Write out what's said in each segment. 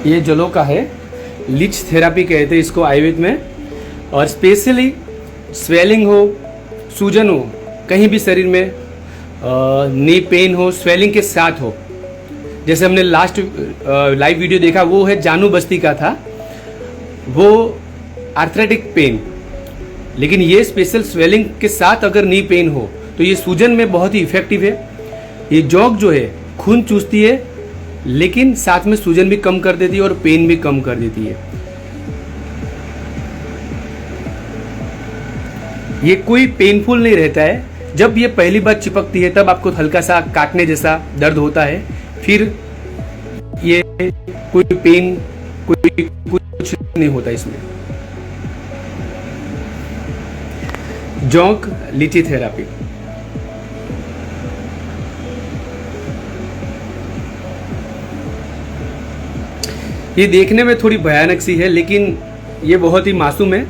ये जलों का है, लीच थेरापी कहते हैं इसको आयुर्वेद में। और स्पेशली स्वेलिंग हो, सूजन हो कहीं भी शरीर में, नी पेन हो, स्वेलिंग के साथ हो, जैसे हमने लास्ट लाइव वीडियो देखा वो है जानू बस्ती का था, वो आर्थराइटिक पेन। लेकिन ये स्पेशल स्वेलिंग के साथ अगर नी पेन हो तो ये सूजन में बहुत ही इफेक्टिव है। ये जौक जो है खून चूसती है लेकिन साथ में सूजन भी कम कर देती है और पेन भी कम कर देती है। ये कोई पेनफुल नहीं रहता है। जब ये पहली बार चिपकती है तब आपको हल्का सा काटने जैसा दर्द होता है, फिर ये कोई पेन कोई कुछ नहीं होता इसमें। जौक लीची थेरापी। ये देखने में थोड़ी भयानक सी है लेकिन ये बहुत ही मासूम है।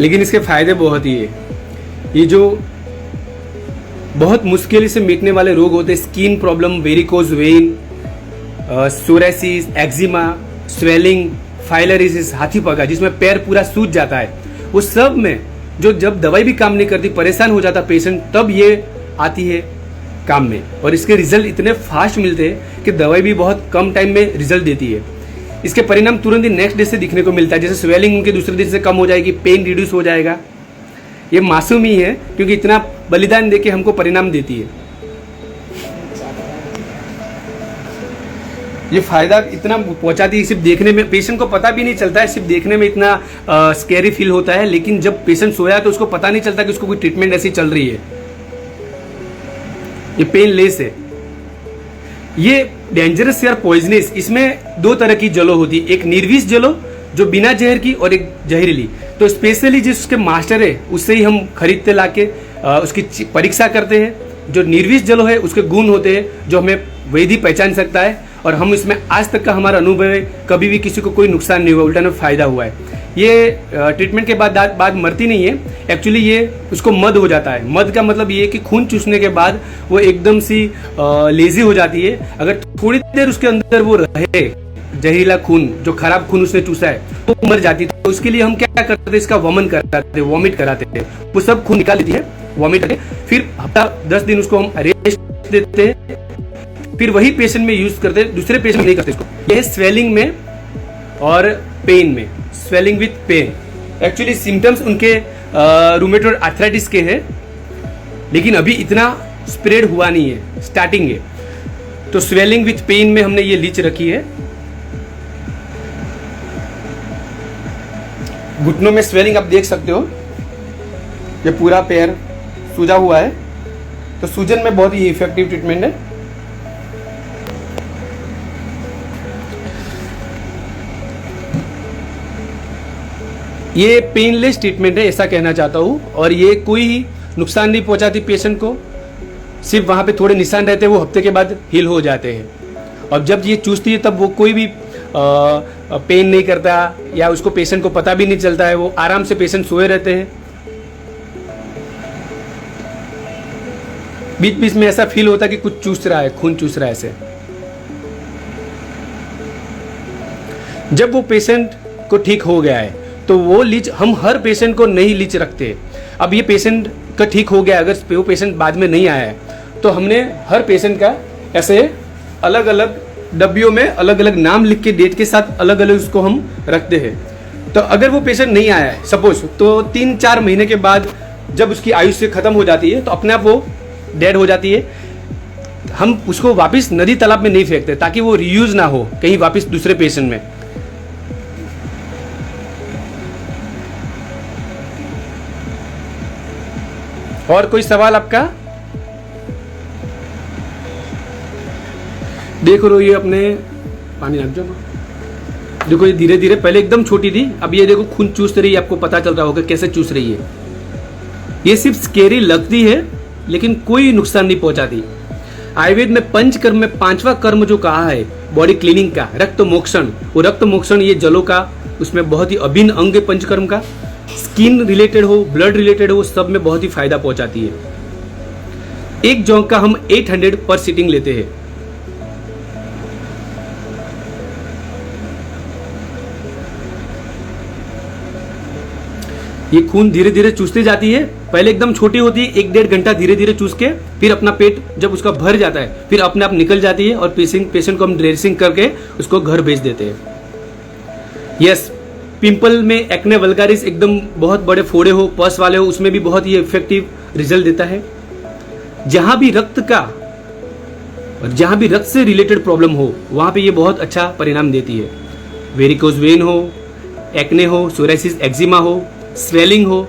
लेकिन इसके फायदे बहुत ही है। ये जो बहुत मुश्किल से मिटने वाले रोग होते हैं, skin problem, varicose vein, psoriasis, eczema, swelling, filariasis, हाथी पगा जिसमें पैर पूरा सूज जाता है, वो सब में जो जब दवाई भी काम नहीं करती, परेशान हो जाता पेशेंट, तब ये आती है काम में। और इसके रिजल्ट इतने फास्ट मिलते हैं कि दवाई भी बहुत कम टाइम में रिजल्ट देती है। इसके परिणाम तुरंत ही नेक्स्ट डे से दिखने को मिलता है। जैसे स्वेलिंग उनके दूसरे दिन से कम हो जाएगी, पेन रिड्यूस हो जाएगा। ये मासूम ही है क्योंकि इतना बलिदान देके हमको परिणाम देती है। ये फायदा इतना पहुंचाती है, सिर्फ देखने में पेशेंट को पता भी नहीं चलता है, सिर्फ देखने में इतना स्कैरी फील होता है, लेकिन जब पेशेंट सोया तो उसको पता नहीं चलता कि उसको कोई ट्रीटमेंट ऐसी चल रही है। ये पेन लेस है। ये डेंजरस या पॉइजनस, इसमें दो तरह की जलो होती है, एक निर्विष जलो जो बिना जहर की और एक जहरीली। तो स्पेशली जिसके मास्टर है उससे ही हम खरीदते लाके उसकी परीक्षा करते हैं। जो निर्विष जलो है उसके गुण होते हैं जो हमें वैद्य पहचान सकता है, और हम इसमें आज तक का हमारा अनुभव है कभी भी किसी को कोई नुकसान नहीं हुआ, उल्टा में फायदा हुआ है। ये ट्रीटमेंट के बाद मरती नहीं है, एक्चुअली ये उसको मद हो जाता है। मद का मतलब ये है कि खून चूसने के बाद वो एकदम सी लेजी हो जाती है। अगर थोड़ी देर उसके अंदर वो रहे, जहरीला खून जो खराब खून उसने चूसा है वो मर जाती है। तो उसके लिए हम क्या करते हैं, इसका वमन कराते, वॉमिट कराते हैं, वो सब खून निकाल देती है, वॉमिट करके फिर हफ्ता 10 दिन उसको हम रेस्ट देते हैं, फिर वही पेशेंट में यूज करते हैं, दूसरे पेशेंट में नहीं करते इसको। ये स्वेलिंग में और पेन में, swelling with pain. Actually symptoms उनके रूमेटॉइड आर्थराइटिस के हैं, लेकिन अभी इतना स्प्रेड हुआ नहीं है, स्टार्टिंग है। तो स्वेलिंग विथ पेन में हमने ये लीच रखी है। घुटनों में स्वेलिंग आप देख सकते हो, ये पूरा पैर सूजा हुआ है, तो सूजन में बहुत ही इफेक्टिव ट्रीटमेंट है। ये पेनलेस ट्रीटमेंट है, ऐसा कहना चाहता हूँ, और ये कोई नुकसान नहीं पहुंचाती पेशेंट को। सिर्फ वहाँ पे थोड़े निशान रहते हैं, वो हफ्ते के बाद हील हो जाते हैं। और जब ये चूसती है तब वो कोई भी पेन नहीं करता, या उसको पेशेंट को पता भी नहीं चलता है, वो आराम से पेशेंट सोए रहते हैं। बीच बीच में ऐसा फील होता है कि कुछ चूस रहा है, खून चूस रहा है ऐसे। जब वो पेशेंट को ठीक हो गया है तो वो लीच हम हर पेशेंट को नहीं लीच रखते। अब ये पेशेंट का ठीक हो गया, अगर वो पेशेंट बाद में नहीं आया है तो हमने हर पेशेंट का ऐसे अलग अलग डब्बियों में अलग अलग नाम लिख के डेट के साथ अलग अलग उसको हम रखते हैं। तो अगर वो पेशेंट नहीं आया है सपोज, तो 3-4 महीने के बाद जब उसकी आयुष्य खत्म हो जाती है तो अपने आप वो डेड हो जाती है। हम उसको वापस नदी तालाब में नहीं फेंकते ताकि वो रीयूज ना हो कहीं वापस दूसरे पेशेंट में। और कोई सवाल आपका? देख रो, ये अपने पानी रख दो। देखो ये धीरे धीरे, पहले एकदम छोटी थी, अब ये देखो खून चूस रही है, आपको पता चल रहा होगा कैसे चूस रही है। ये सिर्फ स्केरी लगती है लेकिन कोई नुकसान नहीं पहुंचाती। आयुर्वेद में पंचकर्म में 5वां कर्म जो कहा है बॉडी क्लीनिंग का, रक्त मोक्षण, वो रक्त मोक्षण ये जलों का उसमें बहुत ही अभिन्न अंग है पंचकर्म का। स्किन रिलेटेड हो, ब्लड रिलेटेड हो, सब में बहुत ही फायदा पहुंचाती है। एक जोंक का हम 800 पर सिटिंग लेते हैं। ये खून धीरे धीरे चूसती जाती है, पहले एकदम छोटी होती है, 1-1.5 घंटा धीरे धीरे चूस के फिर अपना पेट जब उसका भर जाता है फिर अपने आप निकल जाती है और पेशेंट को हम ड्रेसिंग करके उसको घर भेज देते हैं। यस, पिंपल में एक्ने वल्गारिस एकदम बहुत बड़े फोड़े हो, पस वाले हो, उसमें भी बहुत ही इफेक्टिव रिजल्ट देता है। जहां भी रक्त का और जहां भी रक्त से रिलेटेड प्रॉब्लम हो वहां पे ये बहुत अच्छा परिणाम देती है। वेरिकोज वेन हो, एक्ने हो, सोराइसिस एक्जिमा हो, स्वेलिंग हो,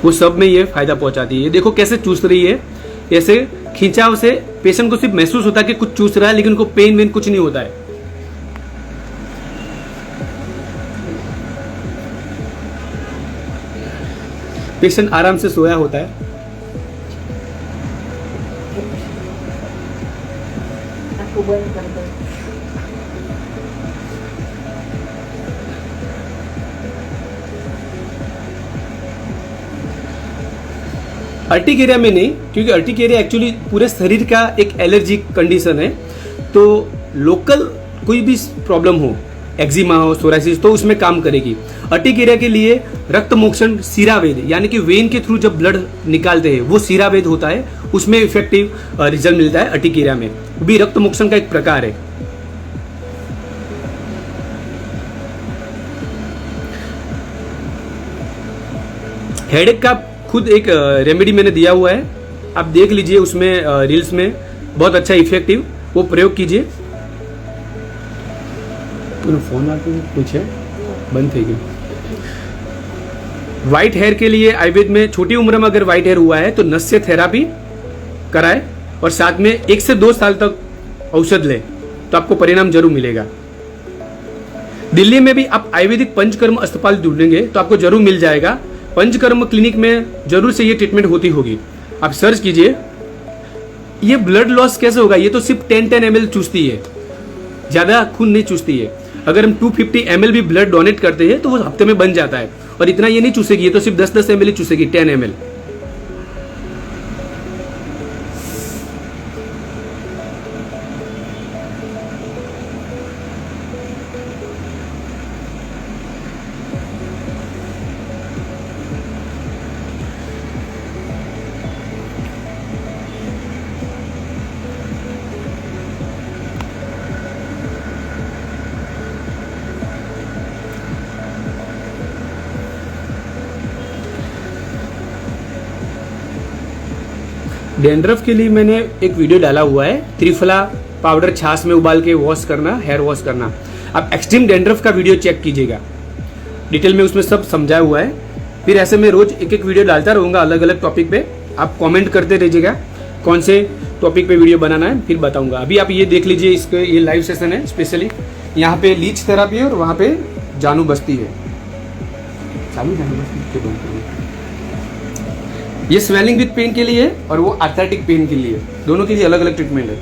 वो सब में ये फायदा पहुंचाती है। देखो कैसे चूस रही है, ऐसे खिंचाव से पेशेंट को सिर्फ महसूस होता है कि कुछ चूस रहा है, लेकिन उनको पेन वेन कुछ नहीं होता है। पेशेंट आराम से सोया होता है। आपको बंद कर दो। अर्टिकेरिया में नहीं, क्योंकि अर्टिकेरिया एक्चुअली पूरे शरीर का एक एलर्जी कंडीशन है। तो लोकल कोई भी प्रॉब्लम हो, एक्जिमा हो, सोराइसिस, तो उसमें काम करेगी। अर्टिकेरिया के लिए रक्त मोक्षण सीरावेद यानी कि वेन के थ्रू जब ब्लड निकालते हैं वो सीरावेद होता है, उसमें इफेक्टिव रिजल्ट मिलता है। अर्टिकेरिया में वो भी रक्त मोक्षण का एक प्रकार है। हेडेक का खुद एक रेमेडी मैंने दिया हुआ है, आप देख लीजिए उसमें रील्स में, बहुत अच्छा इफेक्टिव, वो प्रयोग कीजिए। फोन आते कुछ है बंद थे क्या? व्हाइट हेयर के लिए आयुर्वेद में छोटी उम्र में अगर व्हाइट हेयर हुआ है तो नस्य थेरापी कराए और साथ में 1 से 2 साल तक औषध ले तो आपको परिणाम जरूर मिलेगा। दिल्ली में भी आप आयुर्वेदिक पंचकर्म अस्पताल ढूंढेंगे तो आपको जरूर मिल जाएगा। पंचकर्म क्लिनिक में जरूर से ये ट्रीटमेंट होती होगी, आप सर्च कीजिए। ये ब्लड लॉस कैसे होगा? ये तो सिर्फ 10 ml चूसती है, ज्यादा खून नहीं चूसती है। अगर हम 250 ml भी ब्लड डोनेट करते हैं तो वो हफ्ते में बन जाता है, और इतना ये नहीं चूसेगी, ये तो सिर्फ 10 ml ही चूसेगी, 10 ml। डैंड्रफ के लिए मैंने एक वीडियो डाला हुआ है, त्रिफला पाउडर छाछ में उबाल के वॉश करना, हेयर वॉश करना। आप एक्सट्रीम डैंड्रफ का वीडियो चेक कीजिएगा, डिटेल में उसमें सब समझाया हुआ है। फिर ऐसे मैं रोज एक वीडियो डालता रहूंगा अलग अलग टॉपिक पे, आप कमेंट करते रहिएगा कौन से टॉपिक पे वीडियो बनाना है, फिर बताऊंगा। अभी आप ये देख लीजिए, इसके ये लाइव सेशन है स्पेशली, यहाँ पे लीच थेरापी है और वहाँ पे जानू बस्ती है। ये स्वेलिंग विद पेन के लिए है और वो आर्थराइटिक पेन के लिए, दोनों के लिए अलग अलग ट्रीटमेंट है।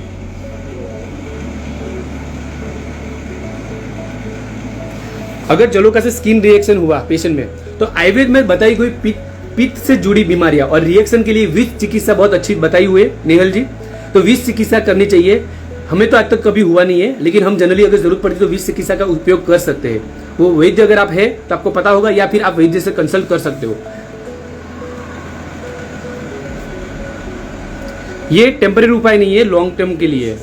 अगर जलोका से स्किन रिएक्शन हुआ पेशेंट में, तो आयुर्वेद में बताई हुई पित्त से जुड़ी बीमारियां और रिएक्शन के लिए विष चिकित्सा बहुत अच्छी बताई हुई है नेहल जी। तो विष चिकित्सा करनी चाहिए। हमें तो आज तक कभी हुआ नहीं है, लेकिन हम जनरली अगर जरूरत पड़ती तो विष चिकित्सा का उपयोग कर सकते हैं। वो वैद्य अगर आप है तो आपको पता होगा, या फिर आप वैद्य से कंसल्ट कर सकते हो। ये टेम्परेरी उपाय नहीं है, लॉन्ग टर्म के लिए है।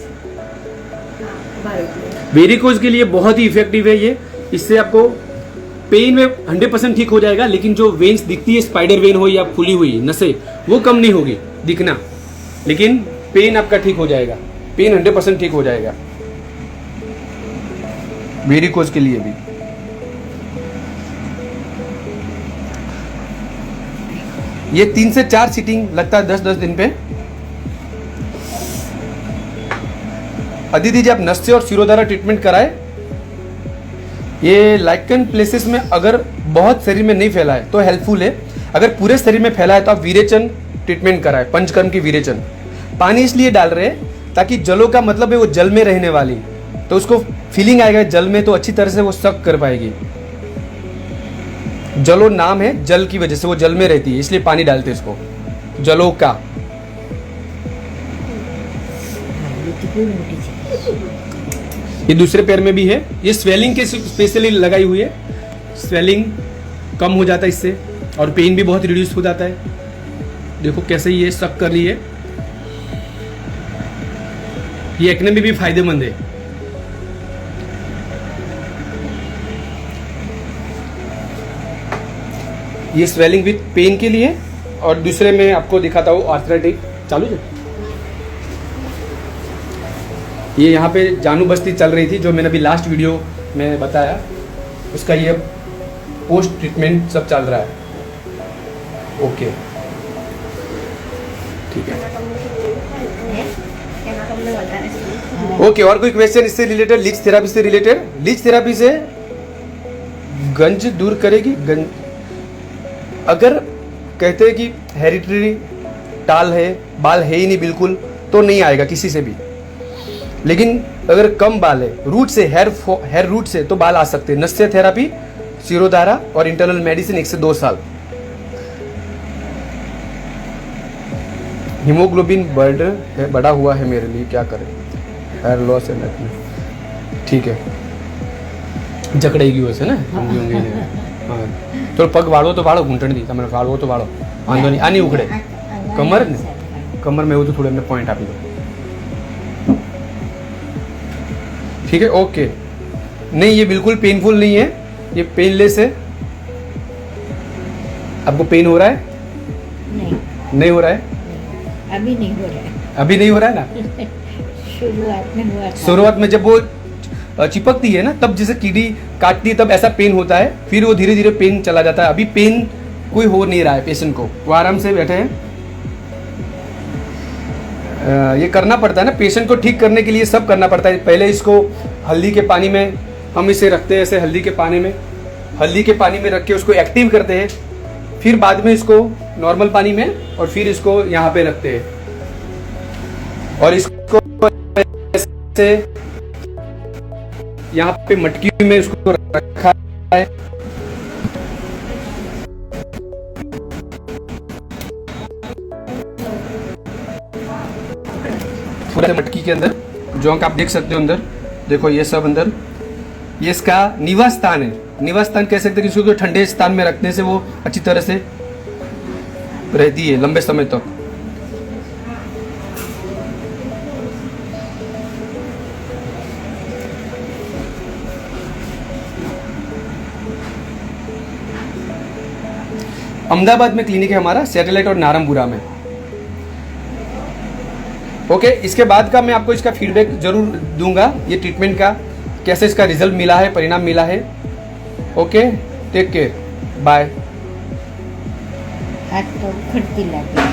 वेरिकोज के लिए बहुत ही इफेक्टिव है ये। इससे आपको पेन में 100% ठीक हो जाएगा, लेकिन जो वेन्स दिखती है, स्पाइडर वेन हो या फूली हुई नसें, वो कम नहीं होगी दिखना, लेकिन पेन आपका ठीक हो जाएगा, पेन 100% ठीक हो जाएगा वेरिकोज के लिए भी। ये 3 से 4 सीटिंग लगता है 10-10 दिन पे। अदिति जी, आप नस्य और शिरोधारा ट्रीटमेंट कराए। ये लाइकन प्लेसेस में अगर बहुत शरीर में नहीं फैला है तो हेल्पफुल है। अगर पूरे शरीर में फैला है तो आप विरेचन ट्रीटमेंट कराए, पंचकर्म की विरेचन। पानी इसलिए डाल रहे हैं ताकि जलों का मतलब है वो जल में रहने वाली, तो उसको फीलिंग आएगा जल में, तो अच्छी तरह से वो सक कर पाएगी। जलो नाम है, जल की वजह से वो जल में रहती है, इसलिए पानी डालते हैं इसको। जलों का। ये कितनी मोटी चीज। ये दूसरे पैर में भी है, ये स्वेलिंग के स्पेशली लगाई हुई है, स्वेलिंग कम हो जाता है इससे और पेन भी बहुत रिड्यूस हो जाता है। देखो कैसे ये सक कर रही है, ये एक्ने में भी फायदेमंद है। ये स्वेलिंग विथ पेन के लिए, और दूसरे में आपको दिखाता हूँ आर्थराइटिक। चालू है ये, यहाँ पे जानू बस्ती चल रही थी जो मैंने अभी लास्ट वीडियो में बताया, उसका ये पोस्ट ट्रीटमेंट सब चल रहा है। ओके ठीक है, ओके। और कोई क्वेश्चन इससे रिलेटेड, लीच थेरापी से रिलेटेड? लीच थेरापी से गंज दूर करेगी। गंज अगर कहते हैं कि हेरिडिटरी टाल है, बाल है ही नहीं बिल्कुल, तो नहीं आएगा किसी से भी। लेकिन अगर कम बाल है, रूट से, हेयर रूट से, तो बाल आ सकते हैं। नस्य थेरापी, शिरोधारा और इंटरनल मेडिसिन 1 से 2 साल। हीमोग्लोबिन बढ़ा हुआ है मेरे लिए, क्या करें? हेयर लॉस है एक्ने, ठीक है। जकड़ेगी वैसे ना, होंगी हाँ। तो पग वाળો તો વાળો, ઘૂંટણ દી તમે વાળવો તો વાળો, વાંધો નહીં। આની ઉખડે કમર ને, કમર में એવું तो थोड़े हमने पॉइंट આપી दो, ठीक है, ओके। नहीं ये बिल्कुल पेनफुल नहीं है, ये पेनलेस है। आपको पेन हो रहा है? नहीं हो रहा है, अभी नहीं हो रहा है। अभी नहीं हो रहा है ना? शुरुआत में हुआ था। शुरुआत में जब वो चिपकती है ना, तब जैसे कीड़ी काटती है तब ऐसा पेन होता है, फिर वो धीरे धीरे पेन चला जाता है। अभी पेन कोई हो नहीं रहा है पेशेंट को, वो आराम से बैठे हैं। ये करना पड़ता है ना, पेशेंट को ठीक करने के लिए सब करना पड़ता है। पहले इसको हल्दी के पानी में हम इसे रखते हैं, ऐसे हल्दी के पानी में रख के उसको एक्टिव करते हैं, फिर बाद में इसको नॉर्मल पानी में, और फिर इसको यहाँ पे रखते हैं, और इसको ऐसे यहाँ पे मटकी में इसको रखा है। पूरे मटकी के अंदर जो आप देख सकते हो, अंदर देखो ये सब अंदर, ये इसका निवास स्थान है। निवास स्थान कह सकते हैं कि इसको ठंडे स्थान में रखने से वो अच्छी तरह से रहती है लंबे समय तक। अहमदाबाद में क्लिनिक है हमारा, सैटेलाइट और नारायणपुरा में। ओके, इसके बाद का मैं आपको इसका फीडबैक जरूर दूंगा, ये ट्रीटमेंट का कैसे इसका रिजल्ट मिला है, परिणाम मिला है। Okay, take care, bye. हाथ तो उखड़ती लगी।